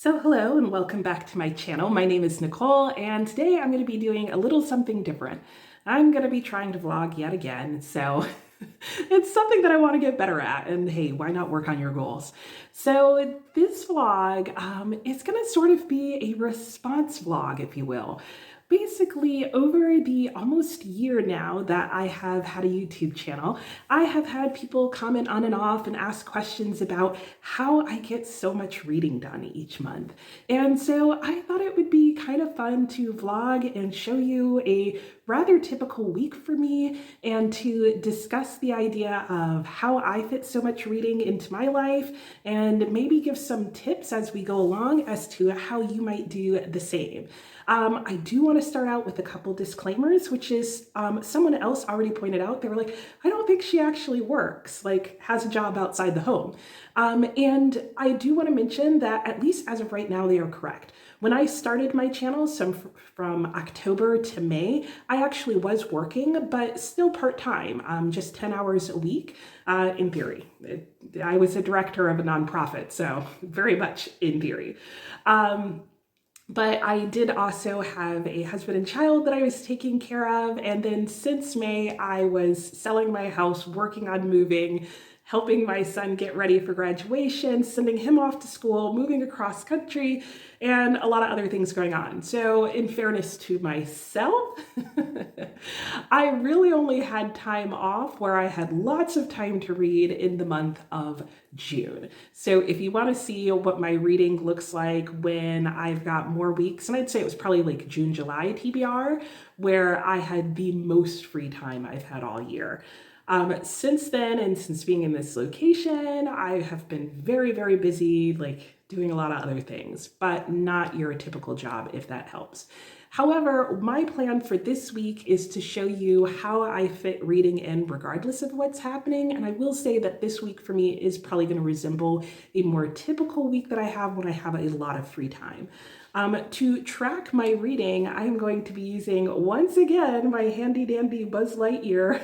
So hello and welcome back to my channel. My name is Nicole and today I'm going to be doing a little something different. I'm going to be trying to vlog yet again, so it's something that I want to get better at, and hey, why not work on your goals? So this vlog is going to sort of be a response vlog, if you will. Basically, over the almost year now that I have had a YouTube channel, I have had people comment on and off and ask questions about how I get so much reading done each month. And so I thought it would be kind of fun to vlog and show you a rather typical week for me and to discuss the idea of how I fit so much reading into my life and maybe give some tips as we go along as to how you might do the same. I do want to start out with a couple disclaimers, which is someone else already pointed out. They were like, I don't think she actually works, like has a job outside the home. And I do want to mention that at least as of right now, they are correct. When I started my channel, from October to May, I actually was working, but still part-time, just 10 hours a week in theory. I was a director of a nonprofit, so very much in theory. But I did also have a husband and child that I was taking care of. And then since May, I was selling my house, working on moving, helping my son get ready for graduation, sending him off to school, moving across country, and a lot of other things going on. So in fairness to myself, I really only had time off where I had lots of time to read in the month of June. So if you want to see what my reading looks like when I've got more weeks, and I'd say it was probably like June, July TBR, where I had the most free time I've had all year. Since then, and since being in this location, I have been very, very busy, like doing a lot of other things, but not your typical job, if that helps. However, my plan for this week is to show you how I fit reading in regardless of what's happening. And I will say that this week for me is probably going to resemble a more typical week that I have when I have a lot of free time. To track my reading, I'm going to be using, once again, my handy dandy Buzz Lightyear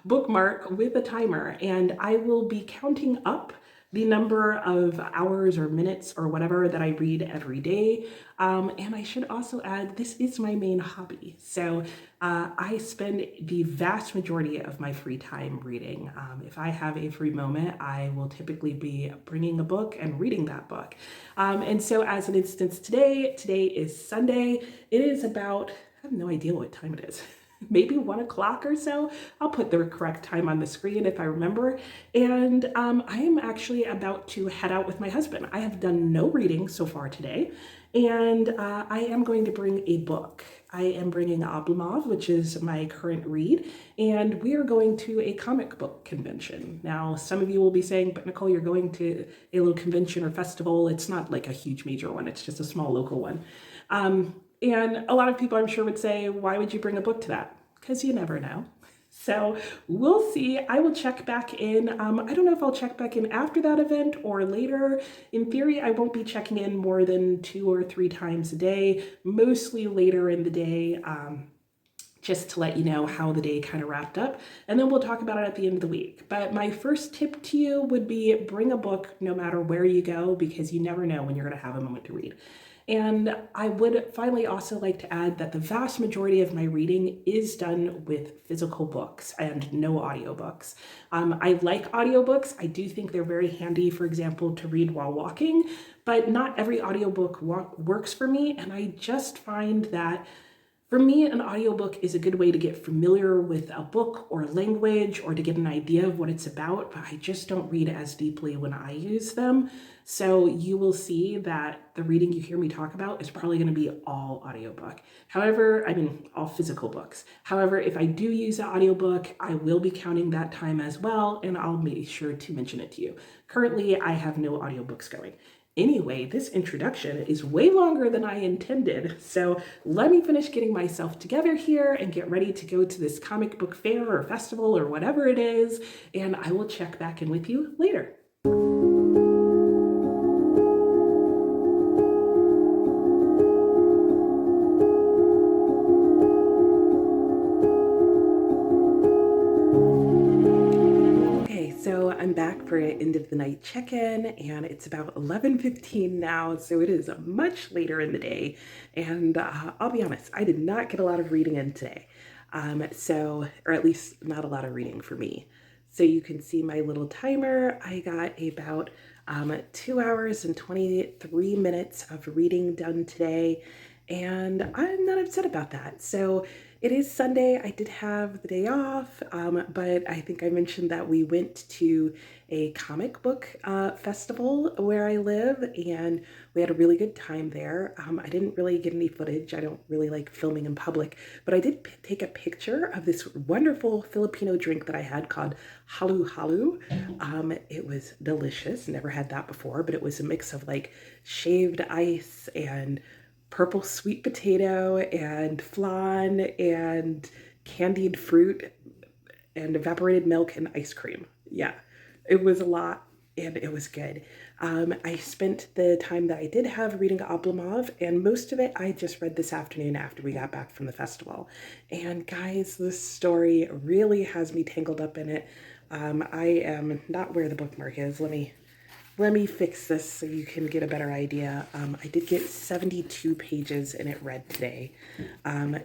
bookmark with a timer, and I will be counting up the number of hours or minutes or whatever that I read every day. And I should also add, this is my main hobby. So I spend the vast majority of my free time reading. If I have a free moment, I will typically be bringing a book and reading that book. And so as an instance today is Sunday. It is about, I have no idea what time it is. Maybe 1 o'clock or so. I'll put the correct time on the screen if I remember. And I am actually about to head out with my husband. I have done no reading so far today, and I am going to bring a book. I am bringing Oblomov, which is my current read, and we are going to a comic book convention. Now, some of you will be saying, but Nicole, you're going to a little convention or festival. It's not like a huge major one. It's just a small local one. And a lot of people I'm sure would say, why would you bring a book to that? Because you never know. So we'll see. I will check back in. I don't know if I'll check back in after that event or later. In theory, I won't be checking in more than 2 or 3 times a day, mostly later in the day, just to let you know how the day kind of wrapped up. And then we'll talk about it at the end of the week. But my first tip to you would be bring a book no matter where you go, because you never know when you're going to have a moment to read. And I would finally also like to add that the vast majority of my reading is done with physical books and no audiobooks. I like audiobooks. I do think they're very handy, for example, to read while walking, but not every audiobook works for me. And I just find that for me, an audiobook is a good way to get familiar with a book or language or to get an idea of what it's about, but I just don't read as deeply when I use them. So you will see that the reading you hear me talk about is probably going to be all audiobook. However, all physical books. However, if I do use an audiobook, I will be counting that time as well, and I'll make sure to mention it to you. Currently, I have no audiobooks going. Anyway, this introduction is way longer than I intended, so let me finish getting myself together here and get ready to go to this comic book fair or festival or whatever it is, and I will check back in with you later. Okay, so I'm back for an end of the night check-in, and it's about 11:15 now, so it is much later in the day. And I'll be honest, I did not get a lot of reading in today. Or at least not a lot of reading for me. So you can see my little timer. I got about 2 hours and 23 minutes of reading done today, and I'm not upset about that. So it is Sunday. I did have the day off, but I think I mentioned that we went to a comic book festival where I live, and we had a really good time there. I didn't really get any footage. I don't really like filming in public, but I did take a picture of this wonderful Filipino drink that I had called Halu Halu. It was delicious. Never had that before, but it was a mix of like shaved ice and purple sweet potato and flan and candied fruit and evaporated milk and ice cream. Yeah, it was a lot and it was good. I spent the time that I did have reading Oblomov, and most of it I just read this afternoon after we got back from the festival. And guys, this story really has me tangled up in it. I am not where the bookmark is. Let me fix this so you can get a better idea. I did get 72 pages in it read today,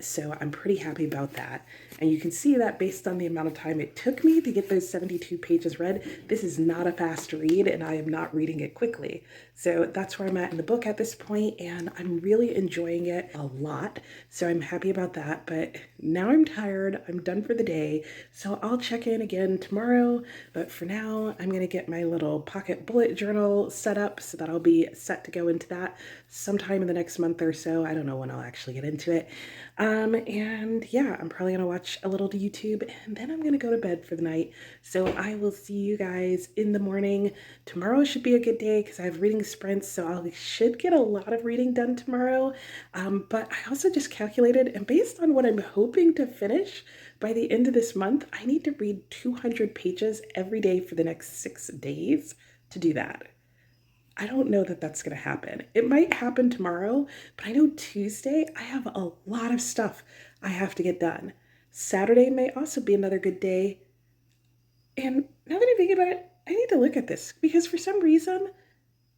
so I'm pretty happy about that. And you can see that based on the amount of time it took me to get those 72 pages read, this is not a fast read, and I am not reading it quickly. So that's where I'm at in the book at this point, and I'm really enjoying it a lot, so I'm happy about that. But now I'm tired, I'm done for the day, so I'll check in again tomorrow. But for now, I'm gonna get my little pocket bullet journal set up so that I'll be set to go into that sometime in the next month or so. I don't know when I'll actually get into it. And yeah, I'm probably gonna watch a little YouTube, and then I'm gonna go to bed for the night. So I will see you guys in the morning. Tomorrow should be a good day because I have reading sprints, so I should get a lot of reading done tomorrow. But I also just calculated, and based on what I'm hoping to finish by the end of this month, I need to read 200 pages every day for the next 6 days to do that. I don't know that that's going to happen. It might happen tomorrow, but I know Tuesday I have a lot of stuff I have to get done. Saturday may also be another good day. And now that I think about it, I need to look at this because for some reason,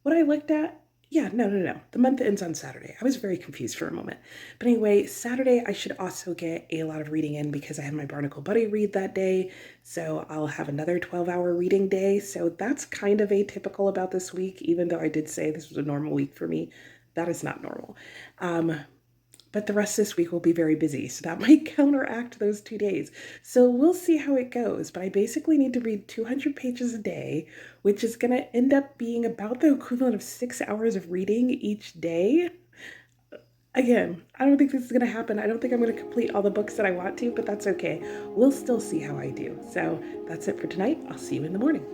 what I looked at, no. The month ends on Saturday. I was very confused for a moment. But anyway, Saturday I should also get a lot of reading in because I have my Barnacle Buddy read that day. So I'll have another 12-hour reading day. So that's kind of atypical about this week, even though I did say this was a normal week for me. That is not normal. But the rest of this week will be very busy, so that might counteract those 2 days. So we'll see how it goes, but I basically need to read 200 pages a day, which is going to end up being about the equivalent of 6 hours of reading each day. Again, I don't think this is going to happen. I don't think I'm going to complete all the books that I want to, but that's okay. We'll still see how I do. So that's it for tonight. I'll see you in the morning.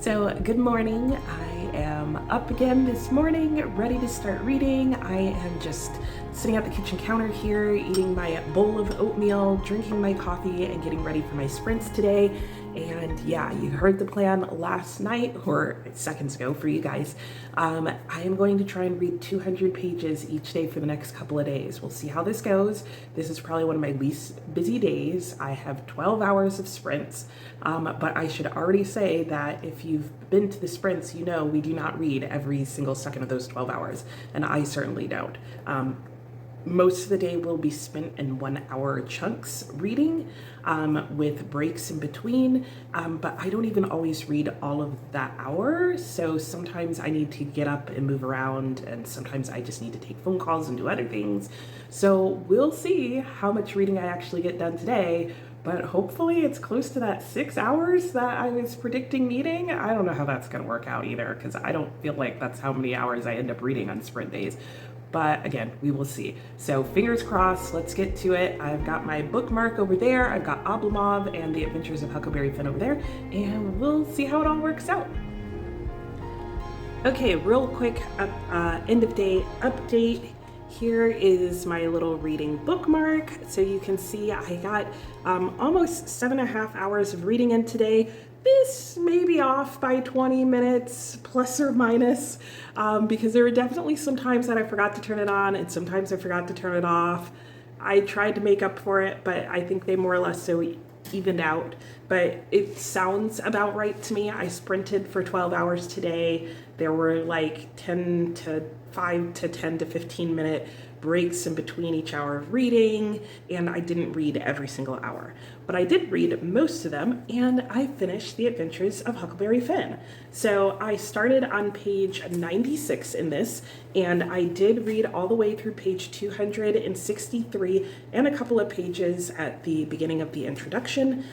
So good morning. I am up again this morning, ready to start reading. I am just sitting at the kitchen counter here, eating my bowl of oatmeal, drinking my coffee, and getting ready for my sprints today. And yeah, you heard the plan last night, or seconds ago for you guys. I am going to try and read 200 pages each day for the next couple of days. We'll see how this goes. This is probably one of my least busy days. I have 12 hours of sprints, but I should already say that if you've been to the sprints, you know we do not read every single second of those 12 hours, and I certainly don't. Most of the day will be spent in 1 hour chunks reading, with breaks in between, but I don't even always read all of that hour. So sometimes I need to get up and move around, and sometimes I just need to take phone calls and do other things. So we'll see how much reading I actually get done today, but hopefully it's close to that 6 hours that I was predicting needing. I don't know how that's gonna work out either, because I don't feel like that's how many hours I end up reading on sprint days. But again, we will see. So fingers crossed, let's get to it. I've got my bookmark over there. I've got Oblomov and The Adventures of Huckleberry Finn over there, and we'll see how it all works out. Okay, real quick end of day update. Here is my little reading bookmark. So you can see I got almost 7.5 hours of reading in today. This may be off by 20 minutes, plus or minus, because there were definitely some times that I forgot to turn it on and sometimes I forgot to turn it off. I tried to make up for it, but I think they more or less so evened out, but it sounds about right to me. I sprinted for 12 hours today. There were like 5 to 10 to 15 minute breaks in between each hour of reading, and I didn't read every single hour, but I did read most of them, and I finished The Adventures of Huckleberry Finn. So I started on page 96 in this, and I did read all the way through page 263 and a couple of pages at the beginning of the introduction.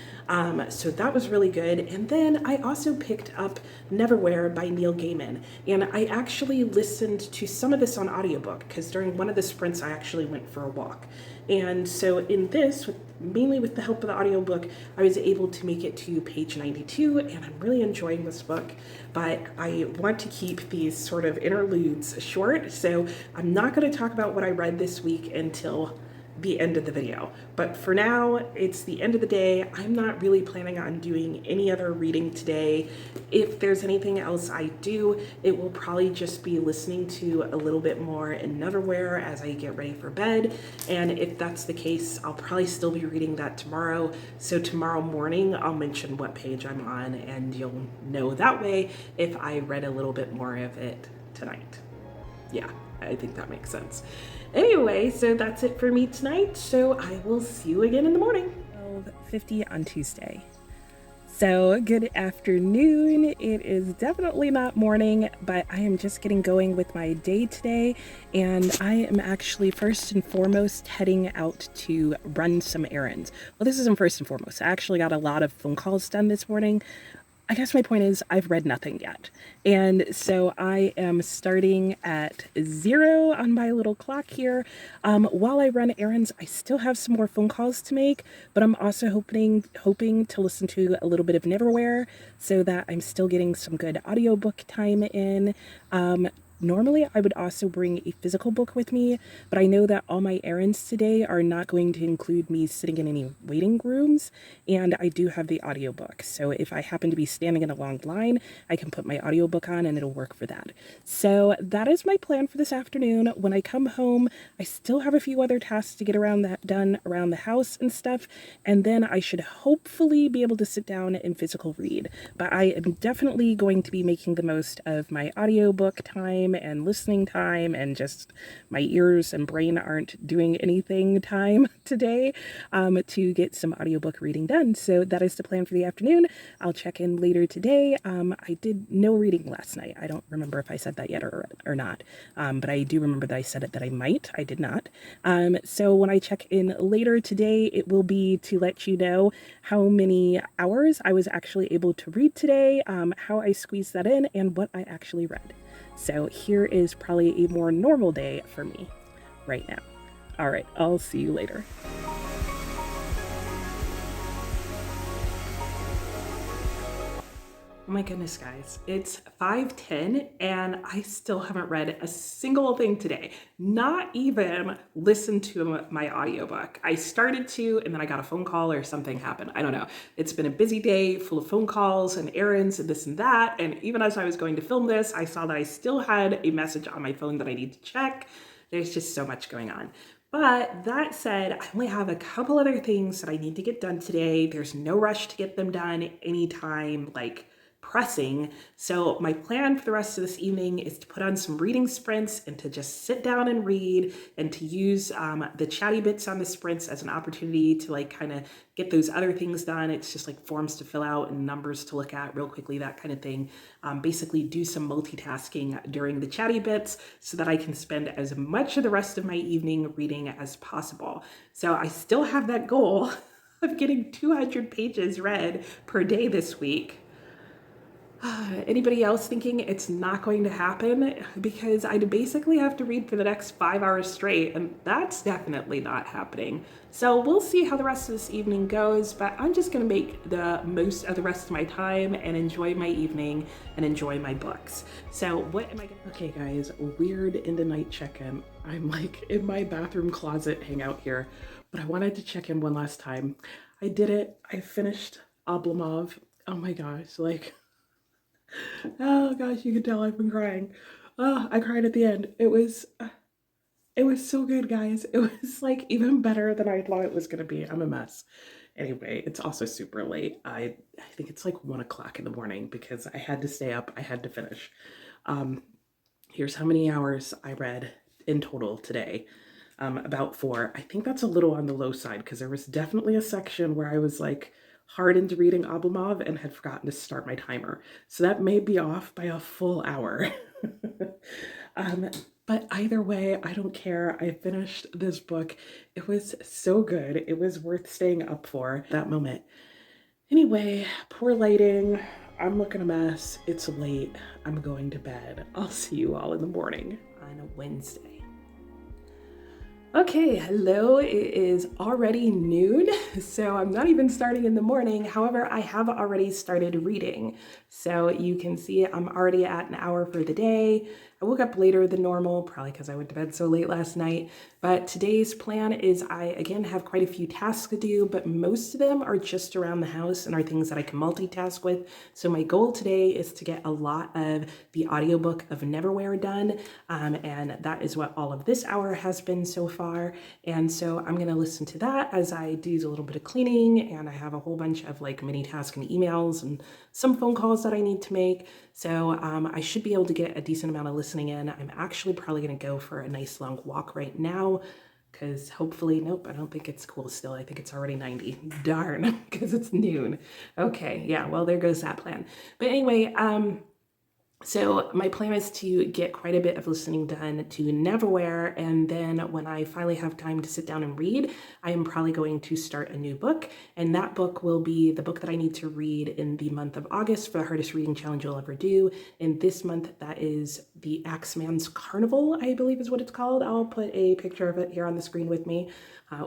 So that was really good. And then I also picked up Neverwhere by Neil Gaiman. And I actually listened to some of this on audiobook because during one of the sprints, I actually went for a walk. And so in this, mainly with the help of the audiobook, I was able to make it to page 92, and I'm really enjoying this book, but I want to keep these sort of interludes short, so I'm not going to talk about what I read this week until the end of the video. But for now, it's the end of the day. I'm not really planning on doing any other reading today. If there's anything else I do, it will probably just be listening to a little bit more in Neverwhere as I get ready for bed. And if that's the case, I'll probably still be reading that tomorrow. So tomorrow morning, I'll mention what page I'm on, and you'll know that way if I read a little bit more of it tonight. Yeah, I think that makes sense. Anyway, so that's it for me tonight. So I will see you again in the morning. 12:50 on Tuesday. So good afternoon. It is definitely not morning, but I am just getting going with my day today. And I am actually first and foremost heading out to run some errands. Well, this isn't first and foremost. I actually got a lot of phone calls done this morning. I guess my point is I've read nothing yet. And so I am starting at 0 on my little clock here. While I run errands, I still have some more phone calls to make, but I'm also hoping to listen to a little bit of Neverwhere so that I'm still getting some good audiobook time in. Normally, I would also bring a physical book with me, but I know that all my errands today are not going to include me sitting in any waiting rooms, and I do have the audiobook. So if I happen to be standing in a long line, I can put my audiobook on and it'll work for that. So that is my plan for this afternoon. When I come home, I still have a few other tasks to get done around the house and stuff, and then I should hopefully be able to sit down and physical read. But I am definitely going to be making the most of my audiobook time and listening time, and just my ears and brain aren't doing anything time today to get some audiobook reading done. So that is the plan for the afternoon. I'll check in later today. I did no reading last night. I don't remember if I said that yet or not, but I do remember that I said it that I might. I did not. So when I check in later today, it will be to let you know how many hours I was actually able to read today, how I squeezed that in, and what I actually read. So here is probably a more normal day for me right now. All right, I'll see you later. Oh my goodness, guys, it's 5:10 and I still haven't read a single thing today, not even listened to my audiobook. I started to, and then I got a phone call or something happened. I don't know. It's been a busy day full of phone calls and errands and this and that. And even as I was going to film this, I saw that I still had a message on my phone that I need to check. There's just so much going on. But that said, I only have a couple other things that I need to get done today. There's no rush to get them done anytime, like pressing. So my plan for the rest of this evening is to put on some reading sprints and to just sit down and read, and to use the chatty bits on the sprints as an opportunity to like kind of get those other things done. It's just like forms to fill out and numbers to look at real quickly, that kind of thing. Basically do some multitasking during the chatty bits so that I can spend as much of the rest of my evening reading as possible. So I still have that goal of getting 200 pages read per day this week. Anybody else thinking it's not going to happen? Because I'd basically have to read for the next 5 hours straight, and that's definitely not happening. So we'll see how the rest of this evening goes, but I'm just gonna make the most of the rest of my time and enjoy my evening and enjoy my books. So what am I gonna... Okay guys, weird in the night check-in. I'm like in my bathroom closet hangout here, but I wanted to check in one last time. I did it. I finished Oblomov. Oh my gosh, like... Oh gosh, you can tell I've been crying. Oh, I cried at the end. It was so good, guys. It was like even better than I thought it was gonna be. I'm a mess. Anyway, it's also super late. I think it's like 1 o'clock in the morning because I had to stay up. I had to finish. Here's how many hours I read in total today. About 4. I think that's a little on the low side because there was definitely a section where I was like hard into reading Oblomov and had forgotten to start my timer. So that may be off by a full hour. But either way, I don't care. I finished this book. It was so good. It was worth staying up for that moment. Anyway, poor lighting. I'm looking a mess. It's late. I'm going to bed. I'll see you all in the morning on a Wednesday. Okay, hello. It is already noon, so I'm not even starting in the morning. However, I have already started reading. So you can see I'm already at an hour for the day. I woke up later than normal, probably because I went to bed so late last night. But today's plan is I, again, have quite a few tasks to do, but most of them are just around the house and are things that I can multitask with. So my goal today is to get a lot of the audiobook of Neverwhere done. And that is what all of this hour has been so far. And so I'm going to listen to that as I do a little bit of cleaning, and I have a whole bunch of like mini tasks and emails and some phone calls that I need to make. So I should be able to get a decent amount of listening in. I'm actually probably going to go for a nice long walk right now because hopefully, nope, I don't think it's cool still. I think it's already 90. Darn, because it's noon. Okay, yeah, well, there goes that plan. But anyway, so my plan is to get quite a bit of listening done to Neverwhere, and then when I finally have time to sit down and read, I am probably going to start a new book, and that book will be the book that I need to read in the month of August for the hardest reading challenge you'll ever do. In this month, that is the Axeman's Carnival, I believe is what it's called. I'll put a picture of it here on the screen with me,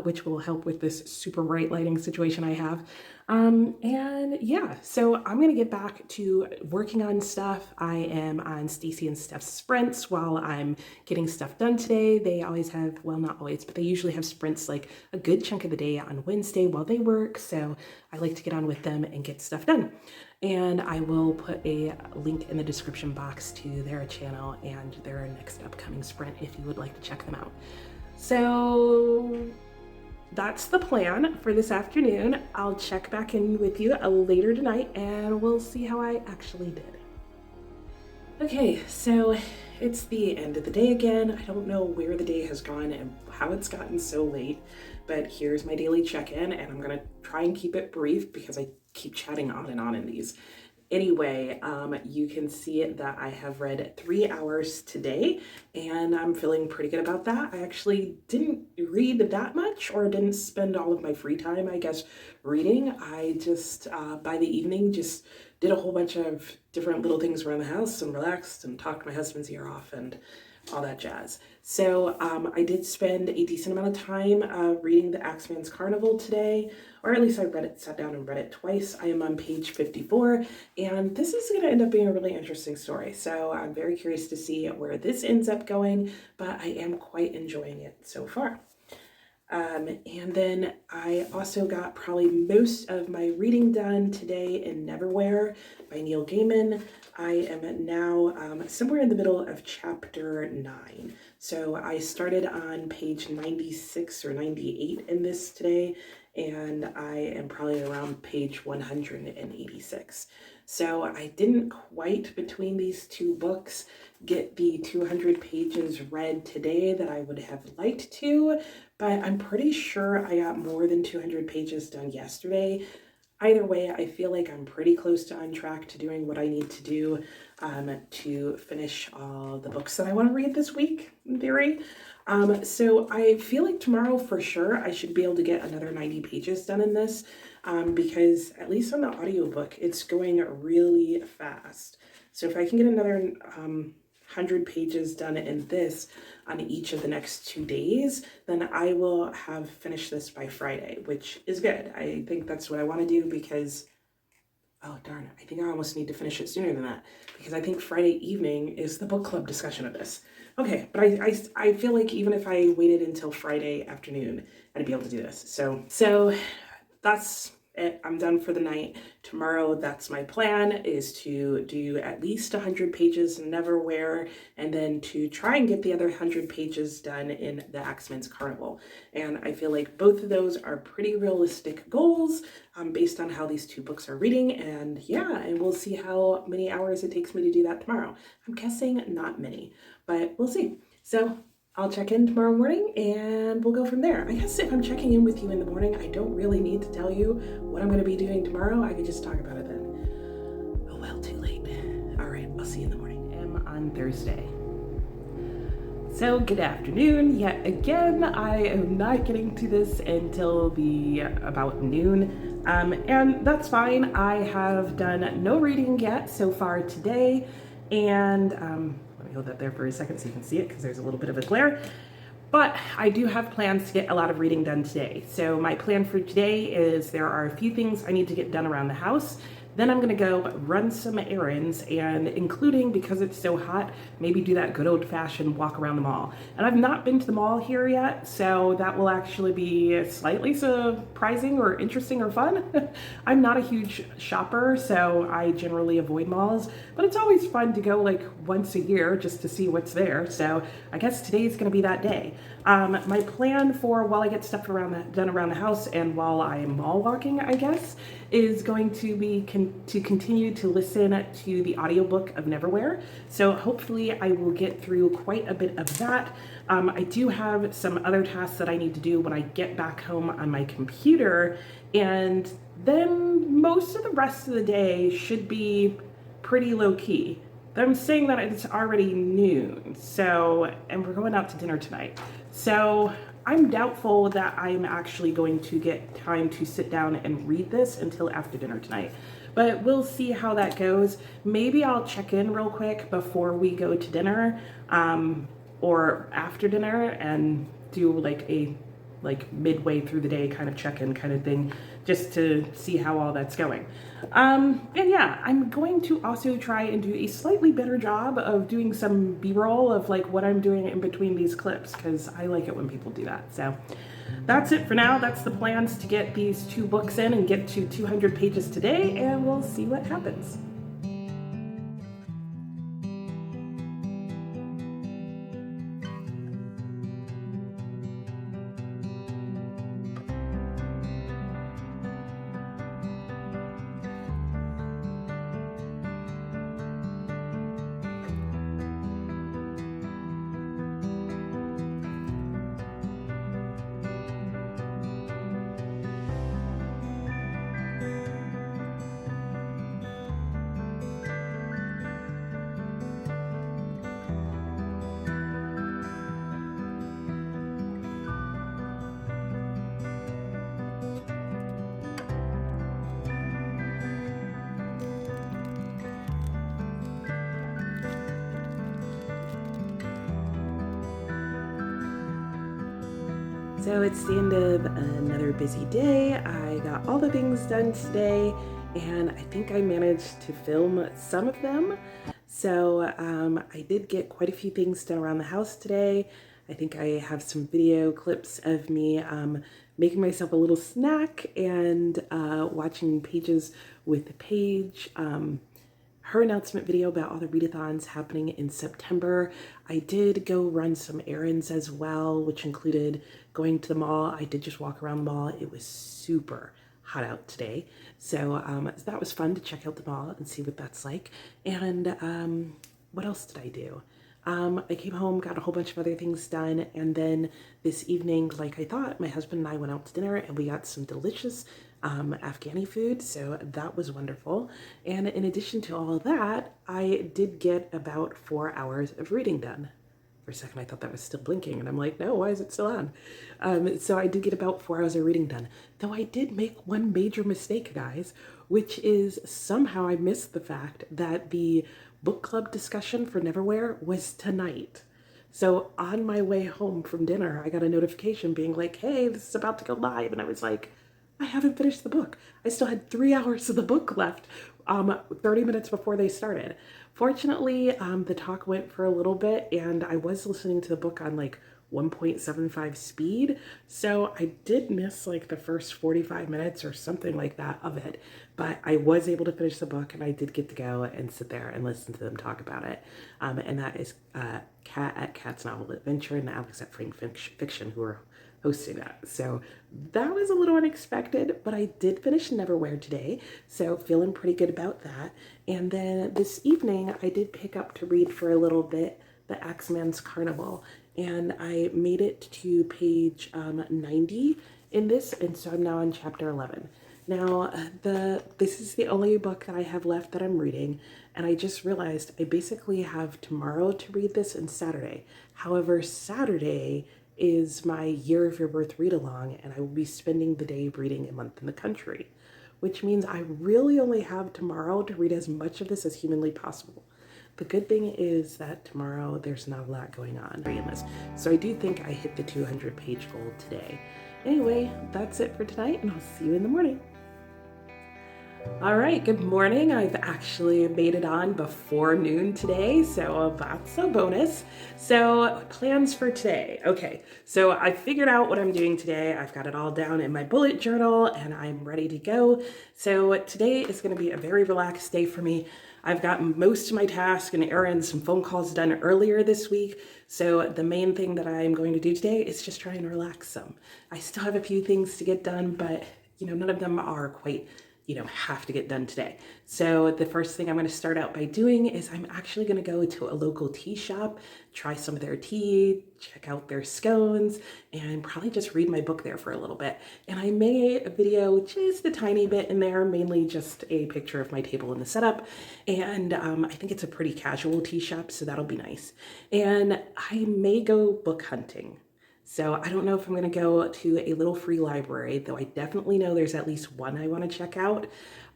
which will help with this super bright lighting situation I have. And yeah, so I'm going to get back to working on stuff. I am on Stacy and Steph's sprints while I'm getting stuff done today. They always have, well, not always, but they usually have sprints like a good chunk of the day on Wednesday while they work. So I like to get on with them and get stuff done. And I will put a link in the description box to their channel and their next upcoming sprint if you would like to check them out. So that's the plan for this afternoon. I'll check back in with you later tonight and we'll see how I actually did. Okay, so it's the end of the day again. I don't know where the day has gone and how it's gotten so late, but here's my daily check-in, and I'm gonna try and keep it brief because I keep chatting on and on in these. Anyway, you can see that I have read 3 hours today, and I'm feeling pretty good about that. I actually didn't read that much, or didn't spend all of my free time, I guess, reading. I just, by the evening, just did a whole bunch of different little things around the house and relaxed and talked my husband's ear off and all that jazz. So I did spend a decent amount of time reading the Axeman's Carnival today, or at least I sat down and read it twice. I am on page 54, and this is going to end up being a really interesting story. So I'm very curious to see where this ends up going, but I am quite enjoying it so far. And then I also got probably most of my reading done today in Neverwhere by Neil Gaiman. I am now somewhere in the middle of chapter 9. So I started on page 96 or 98 in this today, and I am probably around page 186. So I didn't quite, between these two books, get the 200 pages read today that I would have liked to, but I'm pretty sure I got more than 200 pages done yesterday. Either way, I feel like I'm pretty close to on track to doing what I need to do to finish all the books that I want to read this week, in theory. So I feel like tomorrow for sure I should be able to get another 90 pages done in this, because at least on the audiobook, it's going really fast. So if I can get another 100 pages done in this on each of the next 2 days, then I will have finished this by Friday, which is good. I think that's what I want to do because, oh darn, I think I almost need to finish it sooner than that because I think Friday evening is the book club discussion of this. Okay, but I feel like even if I waited until Friday afternoon, I'd be able to do this. So that's I'm done for the night. Tomorrow, that's my plan, is to do at least 100 pages in Neverwhere, and then to try and get the other 100 pages done in the Axeman's Carnival. And I feel like both of those are pretty realistic goals based on how these two books are reading. And yeah, and we'll see how many hours it takes me to do that tomorrow. I'm guessing not many, but we'll see. So I'll check in tomorrow morning and we'll go from there. I guess if I'm checking in with you in the morning, I don't really need to tell you what I'm going to be doing tomorrow. I can just talk about it then. Oh well, too late. All right, I'll see you in the morning. On Thursday. So good afternoon. Yet again, I am not getting to this until about noon. And that's fine. I have done no reading yet so far today. And let me hold that there for a second so you can see it because there's a little bit of a glare. But I do have plans to get a lot of reading done today. So my plan for today is there are a few things I need to get done around the house. Then I'm gonna go run some errands, and including, because it's so hot, maybe do that good old-fashioned walk around the mall. And I've not been to the mall here yet, so that will actually be slightly surprising or interesting or fun. I'm not a huge shopper, so I generally avoid malls, but it's always fun to go like once a year just to see what's there. So I guess today's gonna be that day. My plan for while I get stuff done around the house and while I am mall walking, I guess, is going to be to continue to listen to the audiobook of Neverwhere. So hopefully I will get through quite a bit of that. I do have some other tasks that I need to do when I get back home on my computer, and then most of the rest of the day should be pretty low-key. I'm saying that it's already noon, and we're going out to dinner tonight. So I'm doubtful that I'm actually going to get time to sit down and read this until after dinner tonight. But we'll see how that goes. Maybe I'll check in real quick before we go to dinner, or after dinner, and do like a midway through the day kind of check-in kind of thing, just to see how all that's going. And yeah, I'm going to also try and do a slightly better job of doing some B-roll of like what I'm doing in between these clips, because I like it when people do that. So that's it for now. That's the plans to get these two books in and get to 200 pages today, and we'll see what happens. So it's the end of another busy day. I got all the things done today, and I think I managed to film some of them. So I did get quite a few things done around the house today. I think I have some video clips of me making myself a little snack and watching Pages with Paige. Her announcement video about all the readathons happening in September. I did go run some errands as well, which included going to the mall. I did just walk around the mall. It was super hot out today. So that was fun to check out the mall and see what that's like. And what else did I do? I came home, got a whole bunch of other things done, and then this evening, like I thought, my husband and I went out to dinner and we got some delicious Afghani food, so that was wonderful. And in addition to all of that, I did get about 4 hours of reading done. For a second I thought that was still blinking, and I'm like, no, why is it still on? So I did get about 4 hours of reading done, though I did make one major mistake, guys, which is somehow I missed the fact that the book club discussion for Neverwhere was tonight. So on my way home from dinner, I got a notification being like, hey, this is about to go live. And I was like, I haven't finished the book. I still had 3 hours of the book left, 30 minutes before they started. Fortunately, the talk went for a little bit, and I was listening to the book on like 1.75 speed. So I did miss like the first 45 minutes or something like that of it, but I was able to finish the book and I did get to go and sit there and listen to them talk about it. And that is Kat at Kat's Novel Adventure and Alex at Frame Fiction, who are hosting that. So that was a little unexpected, but I did finish Neverwhere today, so feeling pretty good about that. And then this evening I did pick up to read for a little bit the Axeman's Carnival, and I made it to page 90 in this, and so I'm now on chapter 11. Now, this is the only book that I have left that I'm reading, and I just realized I basically have tomorrow to read this and Saturday. However, Saturday is my Year of Your Birth read-along, and I will be spending the day reading A Month in the Country, which means I really only have tomorrow to read as much of this as humanly possible. The good thing is that tomorrow there's not a lot going on in this, so I do think I hit the 200-page goal today. Anyway, that's it for tonight, and I'll see you in the morning. All right, good morning. I've actually made it on before noon today, so that's a bonus. So plans for today. Okay, so I figured out what I'm doing today. I've got it all down in my bullet journal and I'm ready to go. So today is going to be a very relaxed day for me. I've got most of my tasks and errands and phone calls done earlier this week. So the main thing that I'm going to do today is just try and relax some. I still have a few things to get done, but none of them are quite have to get done today. So the first thing I'm going to start out by doing is I'm actually going to go to a local tea shop, try some of their tea, check out their scones, and probably just read my book there for a little bit. And I made a video just a tiny bit in there, mainly just a picture of my table and the setup. And I think it's a pretty casual tea shop, so that'll be nice. And I may go book hunting. So I don't know if I'm going to go to a little free library, though I definitely know there's at least one I want to check out.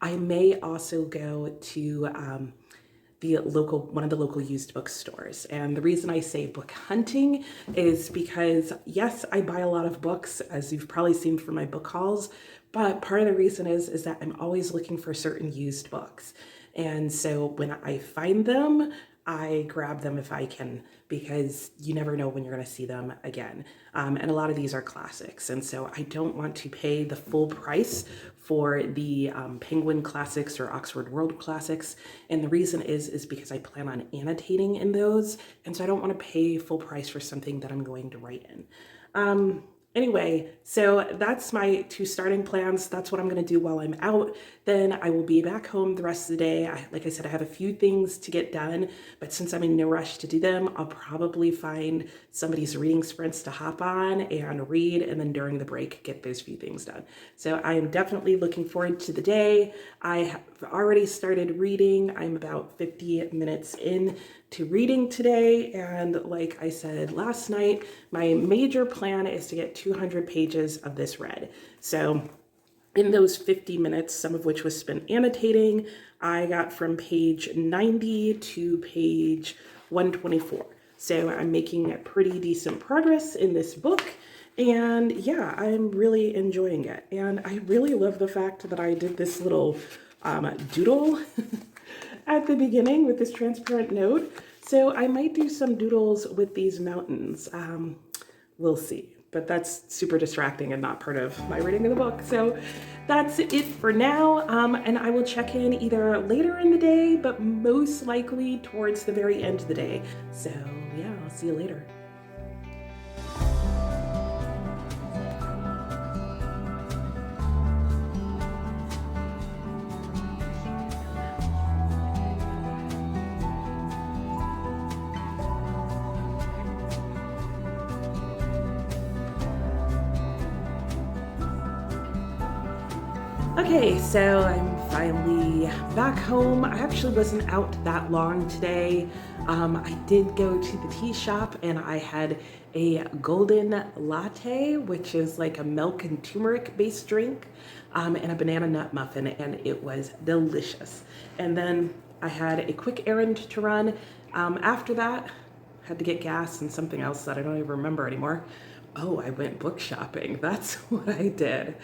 I may also go to one of the local used bookstores. And the reason I say book hunting is because, yes, I buy a lot of books, as you've probably seen from my book hauls, but part of the reason is that I'm always looking for certain used books. And so when I find them, I grab them if I can, because you never know when you're going to see them again. And a lot of these are classics. And so I don't want to pay the full price for the Penguin Classics or Oxford World Classics. And the reason is because I plan on annotating in those. And so I don't want to pay full price for something that I'm going to write in. Anyway, so that's my two starting plans. That's what I'm going to do while I'm out. Then I will be back home the rest of the day. Like I said, I have a few things to get done, but since I'm in no rush to do them, I'll probably find somebody's reading sprints to hop on and read, and then during the break, get those few things done. So I am definitely looking forward to the day. I have already started reading. I'm about 50 minutes in to reading today, and like I said last night, my major plan is to get 200 pages of this read. So in those 50 minutes, some of which was spent annotating, I got from page 90 to page 124. So I'm making pretty decent progress in this book, and yeah, I'm really enjoying it. And I really love the fact that I did this little doodle at the beginning with this transparent note. So I might do some doodles with these mountains. We'll see. But that's super distracting and not part of my reading of the book. So that's it for now. And I will check in either later in the day, but most likely towards the very end of the day. So yeah, I'll see you later. Okay, so I'm finally back home. I actually wasn't out that long today. I did go to the tea shop and I had a golden latte, which is like a milk and turmeric based drink, and a banana nut muffin, and it was delicious. And then I had a quick errand to run. After that, had to get gas and something else that I don't even remember anymore. Oh, I went book shopping. That's what I did.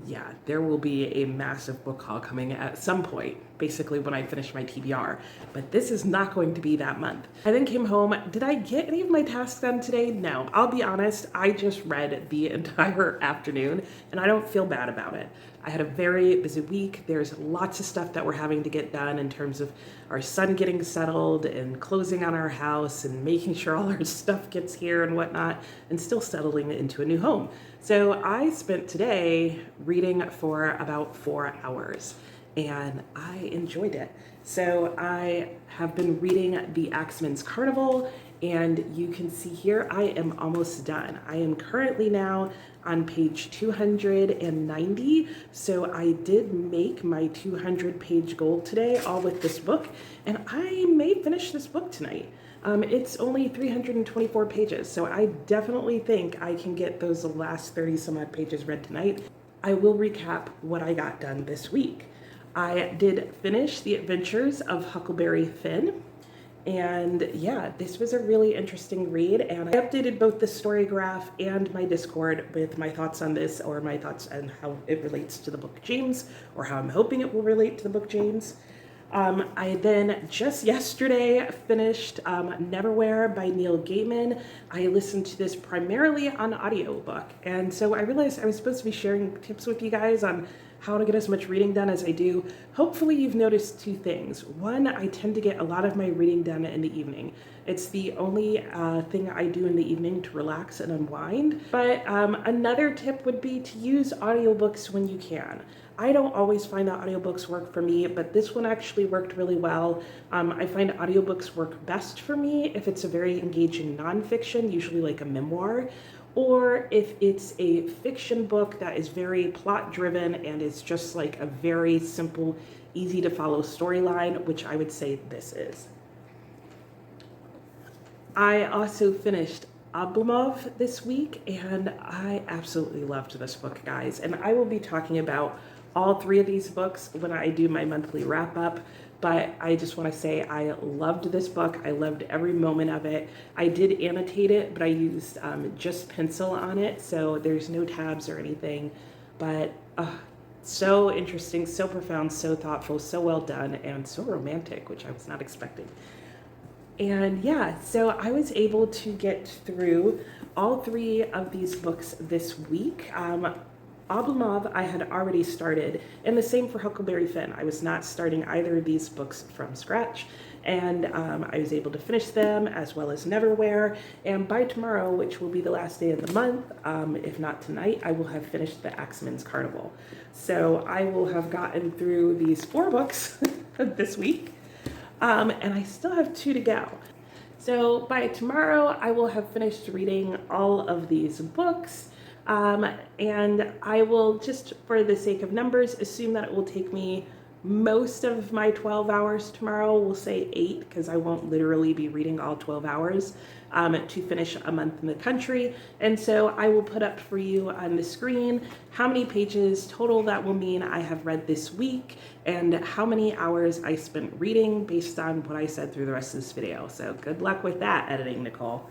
Yeah, there will be a massive book haul coming at some point, basically when I finish my TBR, but this is not going to be that month. I then came home. Did I get any of my tasks done today? No, I'll be honest, I just read the entire afternoon and I don't feel bad about it. I had a very busy week. There's lots of stuff that we're having to get done in terms of our son getting settled and closing on our house and making sure all our stuff gets here and whatnot, and still settling into a new home. So I spent today reading for about 4 hours and I enjoyed it. So I have been reading the Axeman's Carnival, and you can see here I am almost done. I am currently now on page 290. So I did make my 200-page goal today, all with this book, and I may finish this book tonight. It's only 324 pages, so I definitely think I can get those last 30 some odd pages read tonight. I will recap what I got done this week. I did finish The Adventures of Huckleberry Finn. And yeah, this was a really interesting read, and I updated both the story graph and my Discord with my thoughts on this, or my thoughts on how it relates to the book James, or how I'm hoping it will relate to the book James. I then just yesterday finished Neverwhere by Neil Gaiman. I listened to this primarily on audiobook, and so I realized I was supposed to be sharing tips with you guys on how to get as much reading done as I do. Hopefully you've noticed two things. One, I tend to get a lot of my reading done in the evening. It's the only thing I do in the evening to relax and unwind. But another tip would be to use audiobooks when you can. I don't always find that audiobooks work for me, but this one actually worked really well. I find audiobooks work best for me if it's a very engaging nonfiction, usually like a memoir, or if it's a fiction book that is very plot driven and it's just like a very simple, easy to follow storyline, which I would say this is. I also finished Oblomov this week, and I absolutely loved this book, guys. And I will be talking about all three of these books when I do my monthly wrap up. But I just want to say I loved this book. I loved every moment of it. I did annotate it, but I used just pencil on it, so there's no tabs or anything. But so interesting, so profound, so thoughtful, so well done, and so romantic, which I was not expecting. And yeah, so I was able to get through all three of these books this week. Oblomov I had already started, and the same for Huckleberry Finn. I was not starting either of these books from scratch, and I was able to finish them, as well as Neverwhere, and by tomorrow, which will be the last day of the month, if not tonight, I will have finished the Axeman's Carnival. So I will have gotten through these 4 books this week, and I still have 2 to go. So by tomorrow, I will have finished reading all of these books. And I will, just for the sake of numbers, assume that it will take me most of my 12 hours tomorrow. We'll say 8, because I won't literally be reading all 12 hours to finish A Month in the Country. And so I will put up for you on the screen how many pages total that will mean I have read this week, and how many hours I spent reading based on what I said through the rest of this video. So good luck with that, editing, Nicole.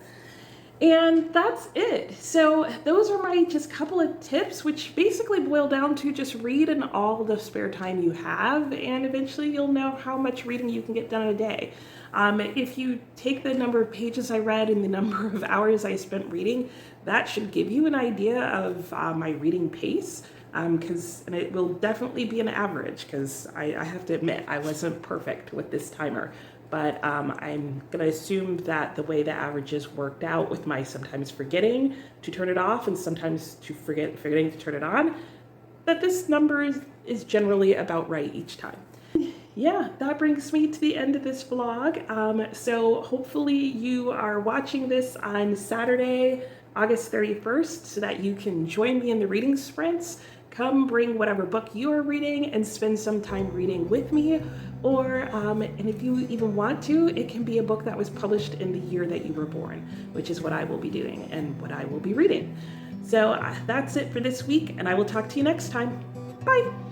And that's it. So those are my just couple of tips, which basically boil down to just read in all the spare time you have, and eventually you'll know how much reading you can get done in a day. If you take the number of pages I read and the number of hours I spent reading, that should give you an idea of my reading pace, and it will definitely be an average, because I have to admit I wasn't perfect with this timer. But I'm going to assume that the way the averages worked out with my sometimes forgetting to turn it off and sometimes forgetting to turn it on, that this number is generally about right each time. Yeah, that brings me to the end of this vlog. So hopefully you are watching this on Saturday, August 31st, so that you can join me in the reading sprints. Come bring whatever book you are reading and spend some time reading with me. Or, and if you even want to, it can be a book that was published in the year that you were born, which is what I will be doing and what I will be reading. So that's it for this week, and I will talk to you next time. Bye.